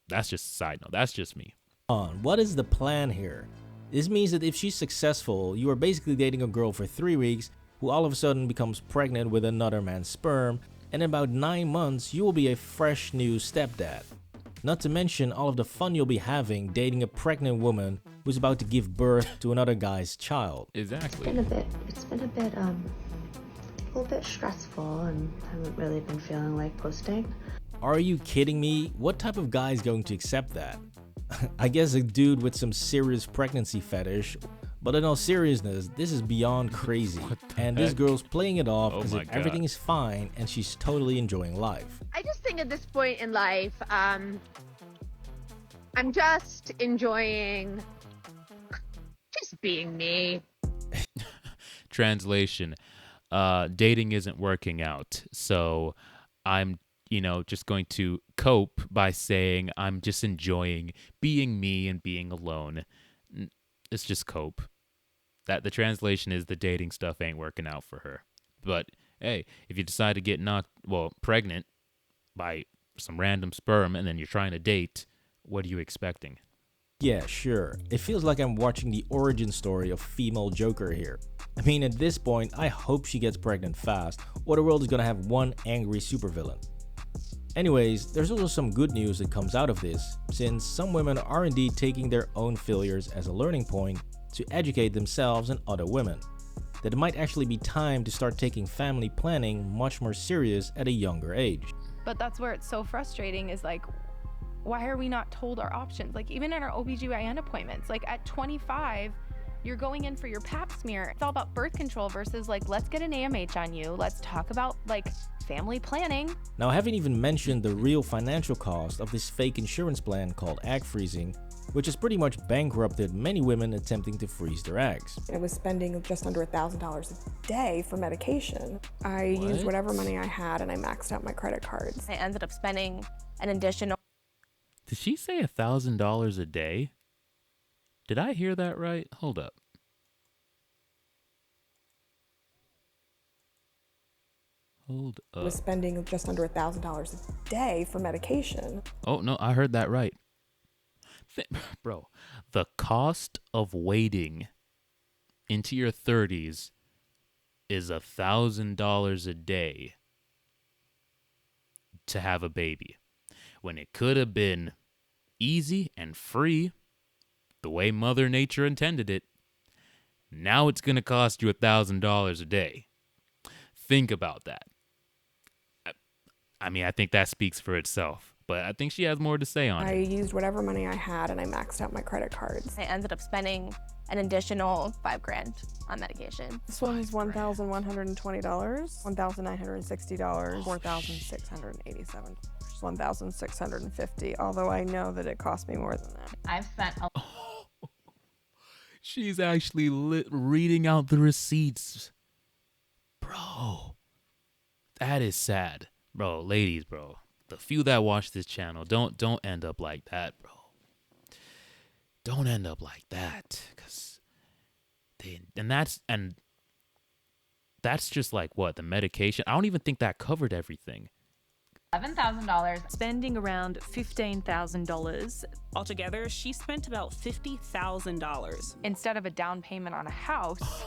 that's just a side note. That's just me. What is the plan here? This means that if she's successful, you are basically dating a girl for 3 weeks who all of a sudden becomes pregnant with another man's sperm, and in about 9 months, you will be a fresh new stepdad. Not to mention all of the fun you'll be having dating a pregnant woman who's about to give birth to another guy's child. Exactly. It's been a little bit stressful, and I haven't really been feeling like posting. Are you kidding me? What type of guy is going to accept that? I guess a dude with some serious pregnancy fetish. But in all seriousness, this is beyond crazy. And this girl's playing it off as if everything is fine and she's totally enjoying life. I just think at this point in life, I'm just enjoying just being me. Translation, dating isn't working out, so I'm just going to cope by saying I'm just enjoying being me and being alone. It's just cope. That the translation is the dating stuff ain't working out for her. But hey, if you decide to get pregnant by some random sperm and then you're trying to date, what are you expecting? Yeah, sure. It feels like I'm watching the origin story of female Joker here. I mean, at this point, I hope she gets pregnant fast, or the world is gonna have one angry supervillain. Anyways, there's also some good news that comes out of this, since some women are indeed taking their own failures as a learning point to educate themselves and other women. That it might actually be time to start taking family planning much more serious at a younger age. But that's where it's so frustrating is like, why are we not told our options? Like even in our OBGYN appointments, like at 25, you're going in for your pap smear. It's all about birth control versus like, let's get an AMH on you. Let's talk about like family planning. Now, I haven't even mentioned the real financial cost of this fake insurance plan called egg freezing, which has pretty much bankrupted many women attempting to freeze their eggs. I was spending just under $1,000 a day for medication. I used whatever money I had and I maxed out my credit cards. I ended up spending an additional. Did she say $1,000 a day? Did I hear that right? Hold up. I was spending just under $1,000 a day for medication. Oh, no, I heard that right. Bro, the cost of waiting into your 30s is $1,000 a day to have a baby. When it could have been easy and free, the way Mother Nature intended it, now it's going to cost you $1,000 a day. Think about that. I mean, I think that speaks for itself, but I think she has more to say on it. I used whatever money I had and I maxed out my credit cards. I ended up spending an additional $5,000 on medication. This one's $1,120, $1,960, $4,687, $1,650, although I know that it cost me more than that. I've spent a She's actually reading out the receipts. Bro, that is sad. Bro, ladies, bro, the few that watch this channel, don't end up like that, bro. Don't end up like that, cause that's just like what, the medication. I don't even think that covered everything. $11,000. Spending around $15,000. Altogether, she spent about $50,000. Instead of a down payment on a house,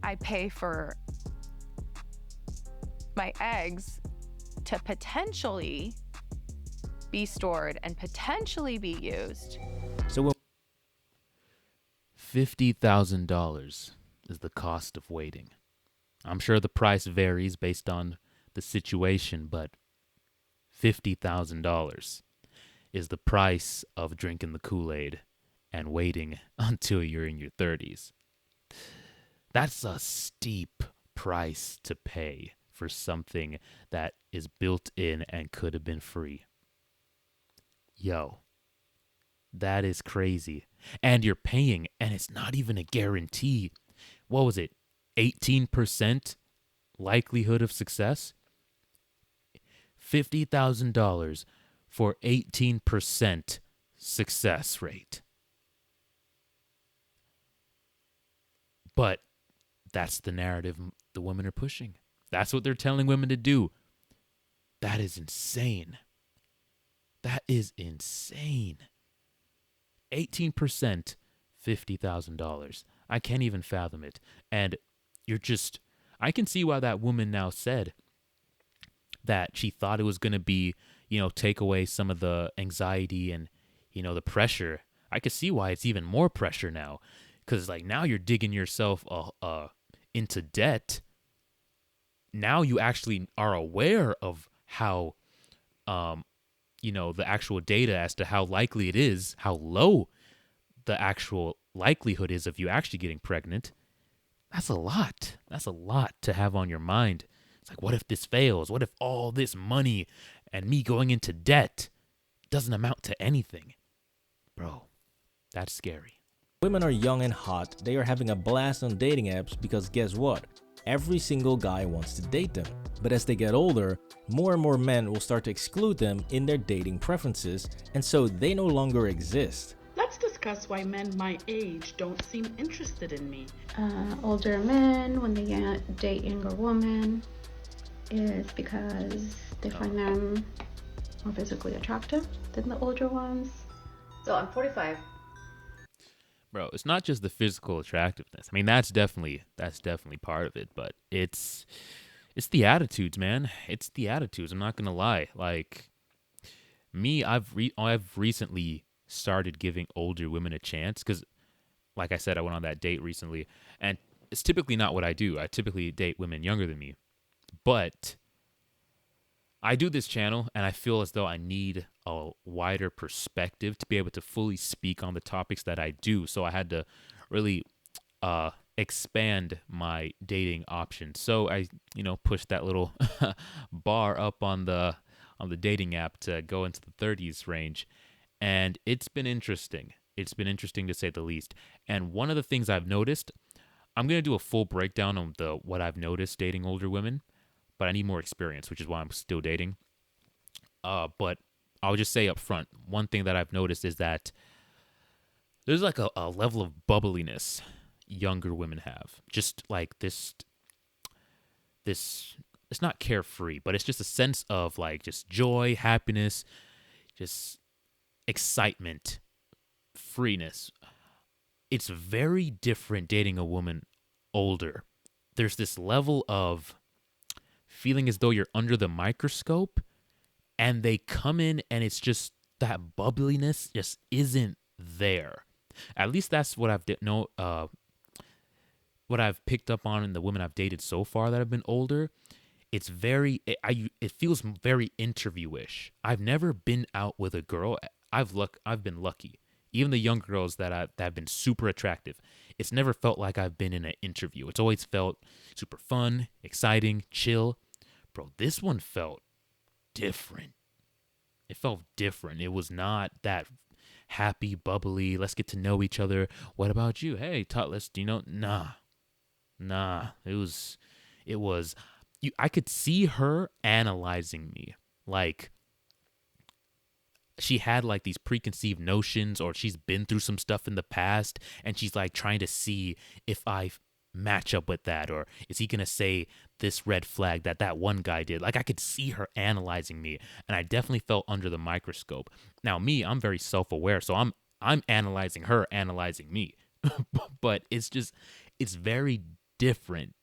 I pay for my eggs to potentially be stored and potentially be used. So $50,000 is the cost of waiting. I'm sure the price varies based on the situation, but $50,000 is the price of drinking the Kool-Aid and waiting until you're in your 30s. That's a steep price to pay for something that is built in and could have been free. Yo, that is crazy. And you're paying, and it's not even a guarantee. What was it? 18% likelihood of success? $50,000 for 18% success rate. But that's the narrative the women are pushing. That's what they're telling women to do. That is insane. That is insane. 18%, $50,000. I can't even fathom it. And I can see why that woman now said that she thought it was going to be, take away some of the anxiety and, the pressure. I could see why it's even more pressure now. Because, now you're digging yourself into debt. Now you actually are aware of how, the actual data as to how likely it is, how low the actual likelihood is of you actually getting pregnant. That's a lot. That's a lot to have on your mind. It's like, what if this fails? What if all this money and me going into debt doesn't amount to anything? Bro, that's scary. Women are young and hot. They are having a blast on dating apps because guess what? Every single guy wants to date them. But as they get older, more and more men will start to exclude them in their dating preferences, and so they no longer exist. Let's discuss why men my age don't seem interested in me. Older men, when they date younger women, is because they find them more physically attractive than the older ones. So I'm 45. Bro, it's not just the physical attractiveness. I mean, that's definitely part of it, but it's it's the attitudes, man. It's the attitudes. I'm not gonna lie. Like me, I've recently started giving older women a chance because, like I said, I went on that date recently, and it's typically not what I do. I typically date women younger than me, but I do this channel, and I feel as though I need a wider perspective to be able to fully speak on the topics that I do. So I had to really expand my dating options. So I, pushed that little bar up on the dating app to go into the 30s range, and it's been interesting. It's been interesting to say the least. And one of the things I've noticed, I'm gonna do a full breakdown on what I've noticed dating older women, but I need more experience, which is why I'm still dating. But I'll just say up front, one thing that I've noticed is that there's like a level of bubbliness younger women have. Just like this, it's not carefree, but it's just a sense of like just joy, happiness, just excitement, freeness. It's very different dating a woman older. There's this level of feeling as though you're under the microscope, and they come in and it's just that bubbliness just isn't there. At least that's what what I've picked up on in the women I've dated so far that have been older. It's it feels very interview-ish. I've never been out with a girl. I've been lucky. Even the young girls that have been super attractive, it's never felt like I've been in an interview. It's always felt super fun, exciting, chill. Bro, this one felt different. It felt different. It was not that happy, bubbly, let's get to know each other. What about you? Hey, let's, Nah. It was, I could see her analyzing me. Like, she had like these preconceived notions, or she's been through some stuff in the past, and she's like trying to see if I match up with that, or is he gonna say this red flag that one guy did. Like, I could see her analyzing me, and I definitely felt under the microscope. Now me, I'm very self-aware, so I'm analyzing her analyzing me. But it's very different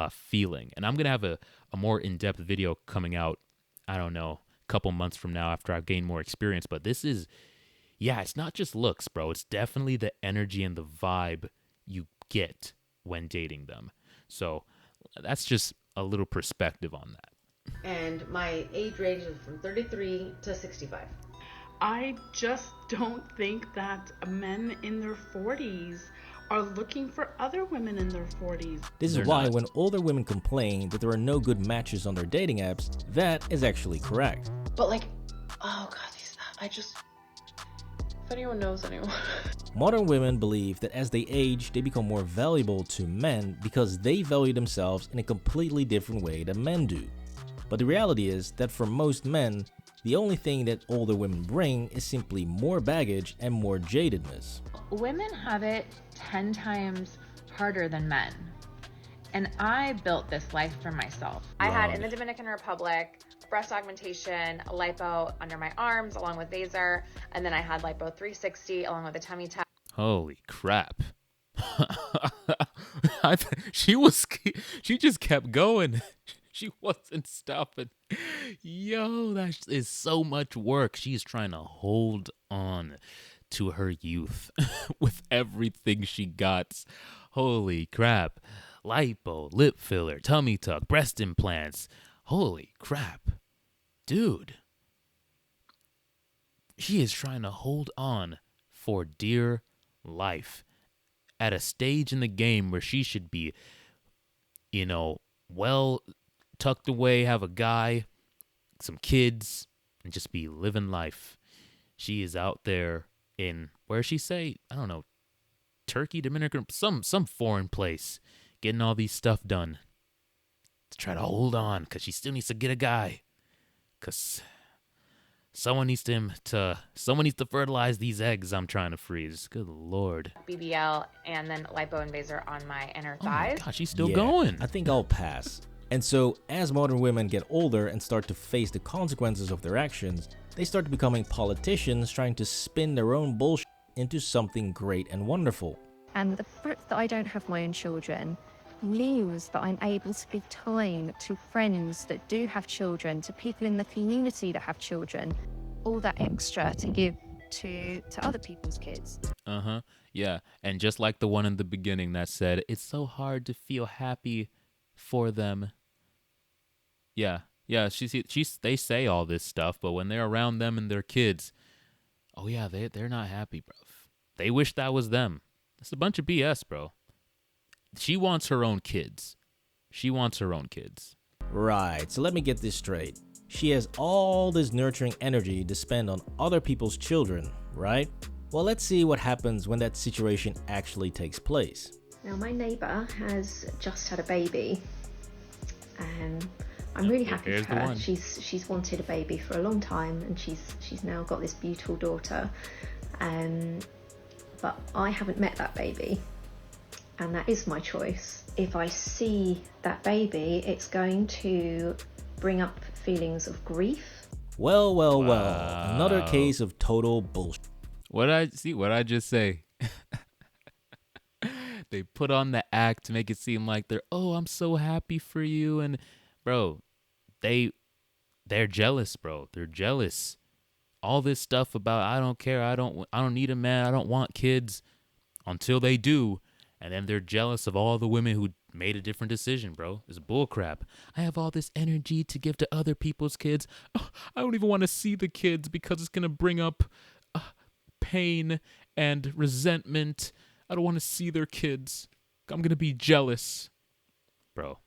feeling. And I'm gonna have a more in-depth video coming out, I don't know, a couple months from now after I've gained more experience. But this is, it's not just looks, bro. It's definitely the energy and the vibe you get when dating them. So that's just a little perspective on that. And my age range is from 33 to 65. I just don't think that men in their 40s are looking for other women in their 40s. This is why when older women complain that there are no good matches on their dating apps, that is actually correct. But like, oh god, if anyone knows anyone. Modern women believe that as they age, they become more valuable to men because they value themselves in a completely different way than men do. But the reality is that for most men, the only thing that older women bring is simply more baggage and more jadedness. Women have it 10 times harder than men. And I built this life for myself. I had in the Dominican Republic breast augmentation, lipo under my arms along with Vaser, and then I had lipo 360 along with a tummy tuck. Holy crap. She just kept going. She wasn't stopping. Yo, that is so much work. She's trying to hold on to her youth with everything she got. Holy crap. Lipo, lip filler, tummy tuck, breast implants. Holy crap. Dude. She is trying to hold on for dear life at a stage in the game where she should be, well tucked away, have a guy, some kids, and just be living life. She is out there in, where she say, I don't know, Turkey, Dominican, some foreign place, getting all these stuff done to try to hold on, because she still needs to get a guy, because someone needs to fertilize these eggs I'm trying to freeze. Good Lord. BBL and then lipo and Vaser on my inner thighs. Oh my gosh, she's still going. I think I'll pass. And so, as modern women get older and start to face the consequences of their actions, they start becoming politicians trying to spin their own bullshit into something great and wonderful. And the fact that I don't have my own children means that I'm able to give time to friends that do have children, to people in the community that have children, all that extra to give to other people's kids. Yeah, and just like the one in the beginning that said, it's so hard to feel happy for them. Yeah, yeah, they say all this stuff, but when they're around them and their kids, oh yeah, they're not happy, bro. They wish that was them. It's a bunch of BS, bro. She wants her own kids. She wants her own kids. Right, so let me get this straight. She has all this nurturing energy to spend on other people's children, right? Well, let's see what happens when that situation actually takes place. Now, my neighbour has just had a baby, and I'm really happy for her. She's wanted a baby for a long time, and she's now got this beautiful daughter. But I haven't met that baby, and that is my choice. If I see that baby, it's going to bring up feelings of grief. Well, another case of total bullshit. What I just say? They put on the act to make it seem like I'm so happy for you, and bro, they're jealous, bro. They're jealous. All this stuff about I don't care, I don't need a man, I don't want kids, until they do, and then they're jealous of all the women who made a different decision, bro. It's bullcrap. I have all this energy to give to other people's kids. Oh, I don't even want to see the kids because it's gonna bring up pain and resentment. I don't want to see their kids. I'm gonna be jealous, bro.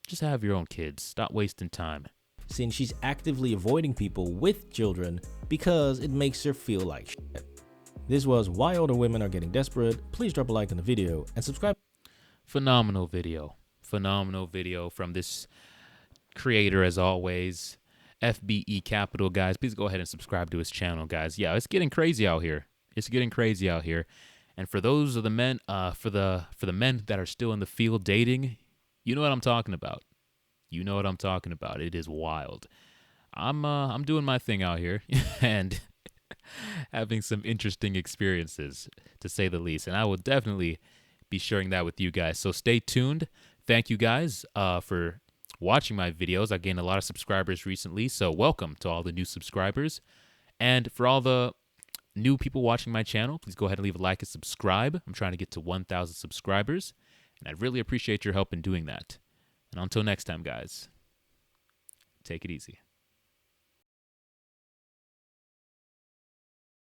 Just have your own kids. Stop wasting time. Since she's actively avoiding people with children because it makes her feel like shit. This was Why Older Women Are Getting Desperate. Please drop a like on the video and subscribe. Phenomenal video from this creator, as always. FBE Capital, guys. Please go ahead and subscribe to his channel, guys. Yeah, it's getting crazy out here. And for those of the men, for the men that are still in the field dating, you know what I'm talking about. It is wild. I'm doing my thing out here and having some interesting experiences, to say the least. And I will definitely be sharing that with you guys. So stay tuned. Thank you guys for watching my videos. I gained a lot of subscribers recently, so welcome to all the new subscribers. And for all the new people watching my channel, please go ahead and leave a like and subscribe. I'm trying to get to 1,000 subscribers, and I'd really appreciate your help in doing that. And until next time, guys, take it easy.